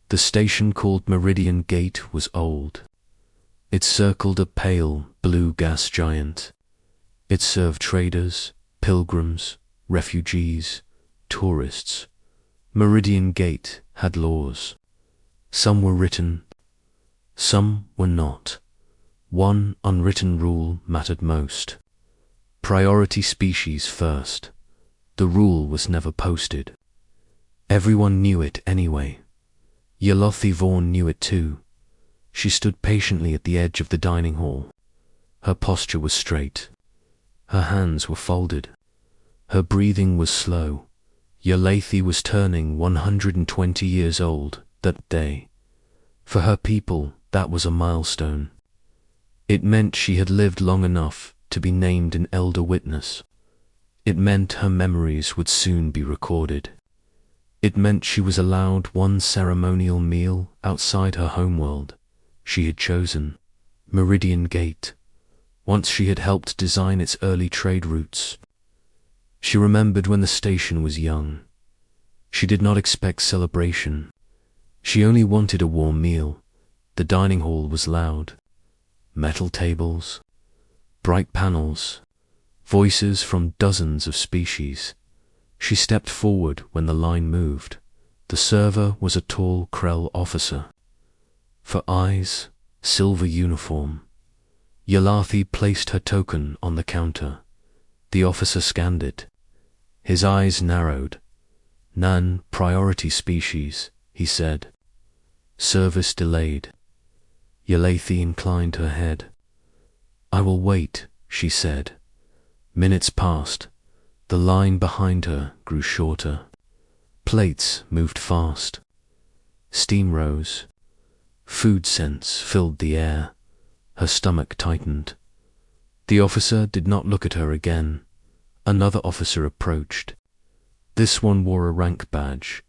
The station called Meridian Gate was old. It circled a pale, blue gas giant. It served traders, pilgrims, refugees, tourists. Meridian Gate had laws. Some were written, some were not. One unwritten rule mattered most. Priority species first. The rule was never posted. Everyone knew it anyway. Yalothy Vaughan knew it too. She stood patiently at the edge of the dining hall. Her posture was straight. Her hands were folded. Her breathing was slow. Yalothy was turning 120 years old that day. For her people, that was a milestone. It meant she had lived long enough to be named an elder witness. It meant her memories would soon be recorded. It meant she was allowed one ceremonial meal outside her homeworld. She had chosen Meridian Gate. Once she had helped design its early trade routes. She remembered when the station was young. She did not expect celebration. She only wanted a warm meal. The dining hall was loud. Metal tables, bright panels, voices from dozens of species. She stepped forward when the line moved. The server was a tall Krell officer. For eyes, silver uniform. Yalothy placed her token on the counter. The officer scanned it. His eyes narrowed. "Nan, priority species," he said. "Service delayed." Yalothy inclined her head. "I will wait," she said. Minutes passed. The line behind her grew shorter. Plates moved fast. Steam rose. Food scents filled the air. Her stomach tightened. The officer did not look at her again. Another officer approached. This one wore a rank badge.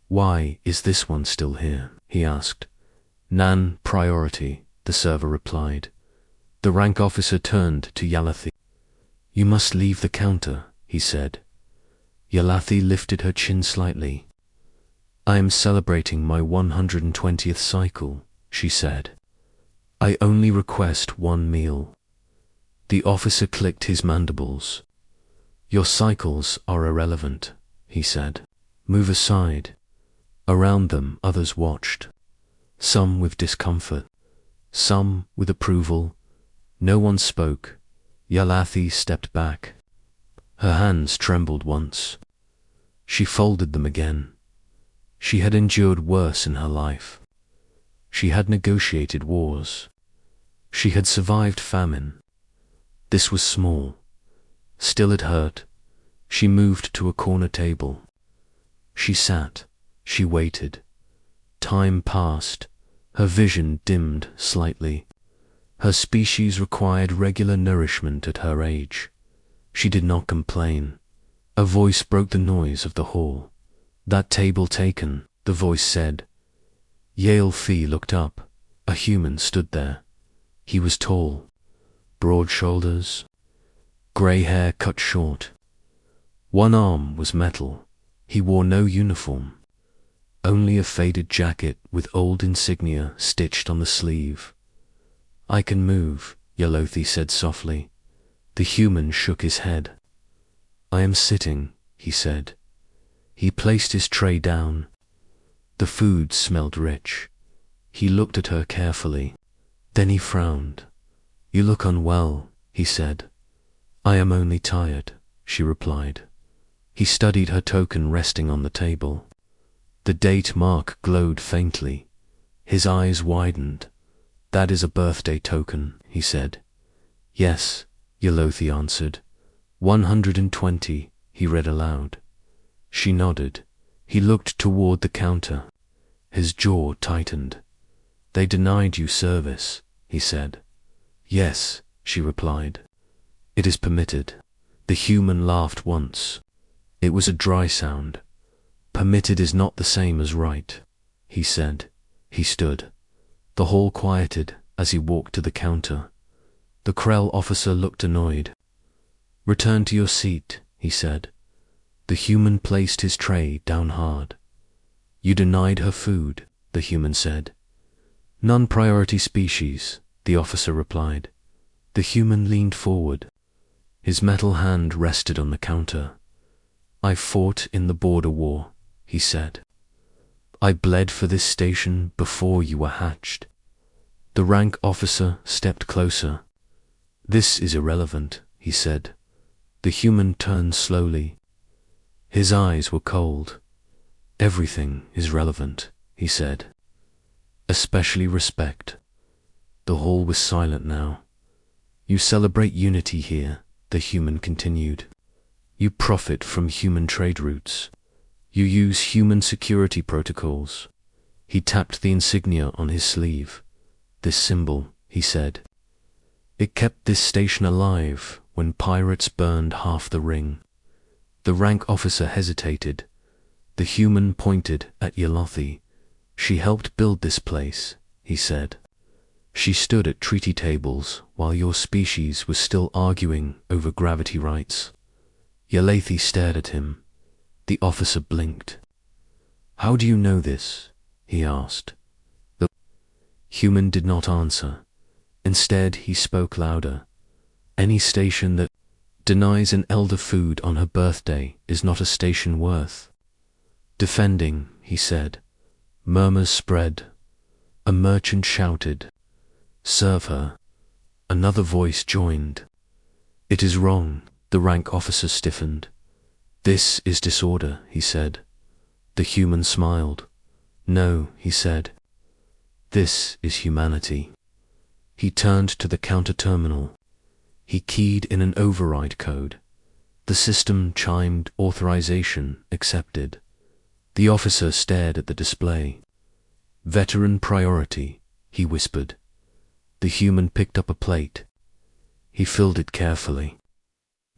"Why is this one still here?" he asked. "Nan, priority," the server replied. The rank officer turned to Yalothy. "You must leave the counter," he said. Yalothy lifted her chin slightly. "I am celebrating my 120th cycle," she said. "I only request one meal." The officer clicked his mandibles. "Your cycles are irrelevant," he said. "Move aside." Around them others watched. Some with discomfort, some with approval. No one spoke. Yalothy stepped back. Her hands trembled once. She folded them again. She had endured worse in her life. She had negotiated wars. She had survived famine. This was small. Still it hurt. She moved to a corner table. She sat. She waited. Time passed. Her vision dimmed slightly. Her species required regular nourishment at her age. She did not complain. A voice broke the noise of the hall. "That table taken," the voice said. Yalothy looked up. A human stood there. He was tall, broad shoulders, grey hair cut short. One arm was metal. He wore no uniform. Only a faded jacket with old insignia stitched on the sleeve. "I can move," Yalothy said softly. The human shook his head. "I am sitting," he said. He placed his tray down. The food smelled rich. He looked at her carefully. Then he frowned. "You look unwell," he said. "I am only tired," she replied. He studied her token resting on the table. The date mark glowed faintly. His eyes widened. "That is a birthday token," he said. "Yes," Yalothy answered. 120, he read aloud. She nodded. He looked toward the counter. His jaw tightened. "They denied you service," he said. "Yes," she replied. "It is permitted." The human laughed once. It was a dry sound. "Permitted is not the same as right," he said. He stood. The hall quieted as he walked to the counter. The Krell officer looked annoyed. "Return to your seat," he said. The human placed his tray down hard. "You denied her food," the human said. Non-priority species, the officer replied. The human leaned forward. His metal hand rested on the counter. I fought in the border war, he said. I bled for this station before you were hatched. The rank officer stepped closer. This is irrelevant, he said. The human turned slowly. His eyes were cold. Everything is relevant, he said. Especially respect. The hall was silent now. You celebrate unity here, the human continued. You profit from human trade routes. You use human security protocols. He tapped the insignia on his sleeve. This symbol, he said. It kept this station alive when pirates burned half the ring. The rank officer hesitated. The human pointed at Yalothy. She helped build this place, he said. She stood at treaty tables while your species was still arguing over gravity rights. Yalothy stared at him. The officer blinked. How do you know this? He asked. The human did not answer. Instead, he spoke louder. Any station that denies an elder food on her birthday is not a station worth. Defending, he said. Murmurs spread. A merchant shouted. Serve her. Another voice joined. It is wrong, the rank officer stiffened. This is disorder, he said. The human smiled. No, he said. This is humanity. He turned to the counter terminal. He keyed in an override code. The system chimed authorization accepted. The officer stared at the display. Veteran priority, he whispered. The human picked up a plate. He filled it carefully.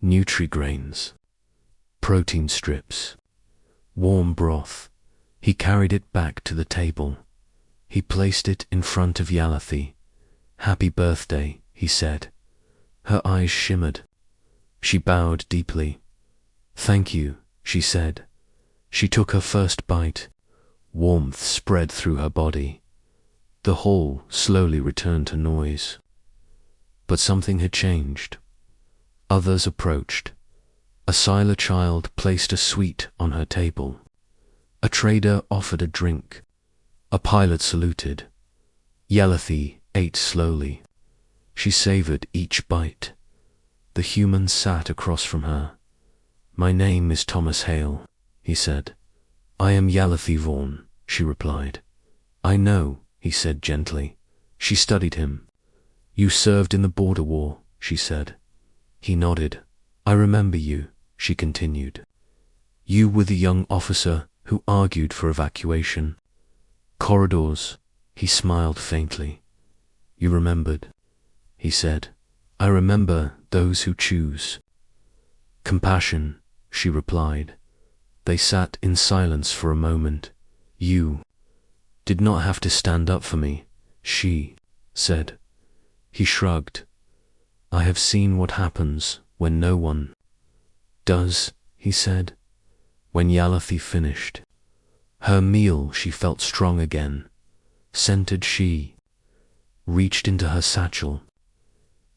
Nutri-grains. Protein strips. Warm broth. He carried it back to the table. He placed it in front of Yalothy. Happy birthday, he said. Her eyes shimmered. She bowed deeply. Thank you, she said. She took her first bite. Warmth spread through her body. The hall slowly returned to noise. But something had changed. Others approached. A Scylla child placed a sweet on her table. A trader offered a drink. A pilot saluted. Yalothy ate slowly. She savored each bite. The human sat across from her. My name is Thomas Hale, he said. I am Yalothy Vaughan, she replied. I know, he said gently. She studied him. You served in the border war, she said. He nodded. I remember you, she continued. You were the young officer who argued for evacuation. Corridors, he smiled faintly. You remembered, he said. I remember those who choose. Compassion, she replied. They sat in silence for a moment. You did not have to stand up for me, she said. He shrugged. I have seen what happens when no one does, he said. When Yalothy finished her meal, she felt strong again. Centered, she reached into her satchel.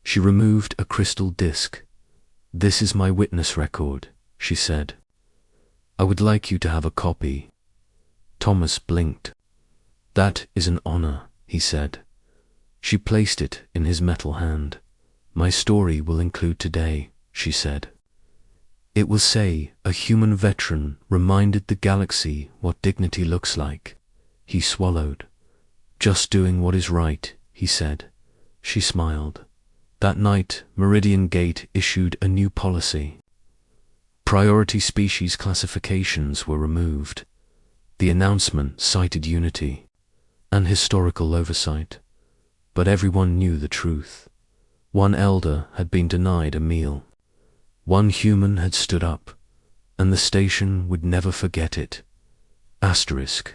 She removed a crystal disc. This is my witness record, she said. I would like you to have a copy. Thomas blinked. That is an honor, he said. She placed it in his metal hand. My story will include today, she said. It will say a human veteran reminded the galaxy what dignity looks like. He swallowed. Just doing what is right, he said. She smiled. That night, Meridian Gate issued a new policy. Priority species classifications were removed. The announcement cited unity and historical oversight. But everyone knew the truth. One elder had been denied a meal. One human had stood up, and the station would never forget it. Asterisk.